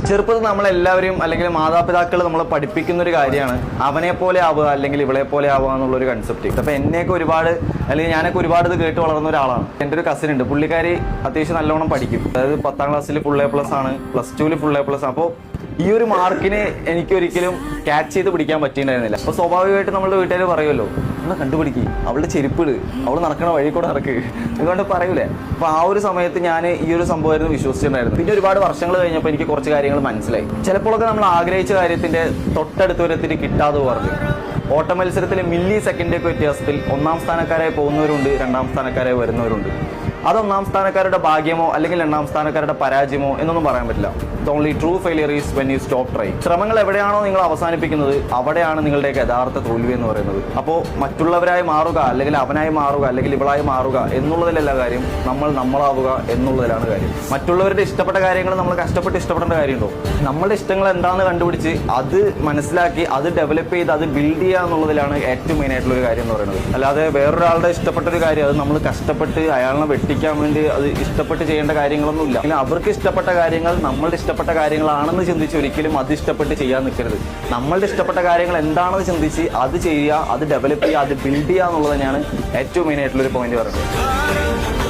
ചെറുപ്പത്തിൽ നമ്മളെല്ലാവരും അല്ലെങ്കിൽ മാതാപിതാക്കൾ നമ്മളെ പഠിപ്പിക്കുന്ന ഒരു കാര്യമാണ് അവനെ പോലെ ആവുക അല്ലെങ്കിൽ ഇവളെ പോലെ ആവുക എന്നുള്ളൊരു കൺസെപ്റ്റ്. അപ്പോൾ എന്നെയൊക്കെ ഒരുപാട് അല്ലെങ്കിൽ ഞാനൊക്കെ ഒരുപാട് ഇത് കേട്ട് വളർന്ന ഒരാളാണ്. എൻ്റെ ഒരു കസിൻ ഉണ്ട്, പുള്ളിക്കാരി അത്യാവശ്യം നല്ലോണം പഠിക്കും. അതായത് 10ാം ക്ലാസ്സിൽ ഫുൾ A+ ആണ്, +2 ഫുൾ A+. അപ്പോൾ ഈ ഒരു മാർക്കിന് എനിക്കൊരിക്കലും ക്യാച്ച് ചെയ്ത് പിടിക്കാൻ പറ്റിയിട്ടുണ്ടായിരുന്നില്ല. അപ്പോൾ സ്വാഭാവികമായിട്ട് നമ്മുടെ വീട്ടുകാർ പറയുമല്ലോ, നമ്മളെ കണ്ടുപിടിക്കുക, അവളുടെ ചെരുപ്പിട്, അവൾ നടക്കണ വഴി കൂടെ നടക്ക് അതുകൊണ്ട് പറയൂലേ. അപ്പോൾ ആ ഒരു സമയത്ത് ഞാൻ ഈ ഒരു സംഭവമായിരുന്നു വിശ്വസിച്ചിട്ടുണ്ടായിരുന്നു. പിന്നെ ഒരുപാട് വർഷങ്ങൾ കഴിഞ്ഞപ്പോൾ എനിക്ക് കുറച്ച് കാര്യങ്ങൾ മനസ്സിലായി. ചിലപ്പോഴൊക്കെ നമ്മൾ ആഗ്രഹിച്ച കാര്യത്തിന്റെ തൊട്ടടുത്ത് വരത്തിന് കിട്ടാതെ പറഞ്ഞു. ഓട്ട മത്സരത്തിലെ മില്ലി സെക്കൻഡൊക്കെ വ്യത്യാസത്തിൽ 1ാം സ്ഥാനക്കാരായി പോകുന്നവരുണ്ട്, 2ാം സ്ഥാനക്കാരായി വരുന്നവരുണ്ട്. അത് 1ാം സ്ഥാനക്കാരുടെ ഭാഗ്യമോ അല്ലെങ്കിൽ 2ാം സ്ഥാനക്കാരുടെ പരാജയമോ എന്നൊന്നും പറയാൻ പറ്റില്ല. The only true failure is when you stop try. ശ്രമങ്ങൾ എവിടെയാണോ നിങ്ങൾ അവസാനിപ്പിക്കുന്നത് അവിടെയാണ് നിങ്ങളുടെ യഥാർത്ഥ തോൽവി എന്ന് പറയുന്നത്. അപ്പോൾ മറ്റുള്ളവരായി മാറുക അല്ലെങ്കിൽ അവനായി മാറുക അല്ലെങ്കിൽ ഇവളായി മാറുക എന്നുള്ളതിലല്ല കാര്യം, നമ്മളാവുക എന്നുള്ളതിലാണ് കാര്യം. മറ്റുള്ളവരുടെ ഇഷ്ടപ്പെട്ട കാര്യങ്ങൾ നമ്മൾ കഷ്ടപ്പെട്ട് ഇഷ്ടപ്പെടേണ്ട കാര്യമുണ്ടോ? നമ്മളുടെ ഇഷ്ടങ്ങൾ എന്താണെന്ന് കണ്ടുപിടിച്ച് അത് മനസ്സിലാക്കി അത് ഡെവലപ്പ് ചെയ്ത് അത് ബിൽഡ് ചെയ്യുക എന്നുള്ളതിലാണ് ഏറ്റവും മെയിൻ ആയിട്ടുള്ള ഒരു കാര്യം എന്ന് പറയുന്നത്. അല്ലാതെ വേറൊരാളുടെ ഇഷ്ടപ്പെട്ട ഒരു കാര്യം അത് നമ്മൾ കഷ്ടപ്പെട്ട് അയാളെ വെട്ടിക്കാൻ വേണ്ടി അത് ഇഷ്ടപ്പെട്ട് ചെയ്യേണ്ട കാര്യങ്ങളൊന്നുമില്ല. അല്ലെങ്കിൽ അവർക്ക് ഇഷ്ടപ്പെട്ട കാര്യങ്ങൾ നമ്മളുടെ ഇഷ്ടപ്പെട്ട കാര്യങ്ങളാണെന്ന് ചിന്തിച്ച് ഒരിക്കലും അത് ഇഷ്ടപ്പെട്ട് ചെയ്യാൻ നിൽക്കരുത്. നമ്മളുടെ ഇഷ്ടപ്പെട്ട കാര്യങ്ങൾ എന്താണെന്ന് ചിന്തിച്ച് അത് ചെയ്യുക, അത് ഡെവലപ്പ് ചെയ്യുക, അത് ബിൽഡ് ചെയ്യുക എന്നുള്ളത് തന്നെയാണ് ഏറ്റവും മെയിൻ ആയിട്ടുള്ളൊരു പോയിന്റ് പറയുന്നത്.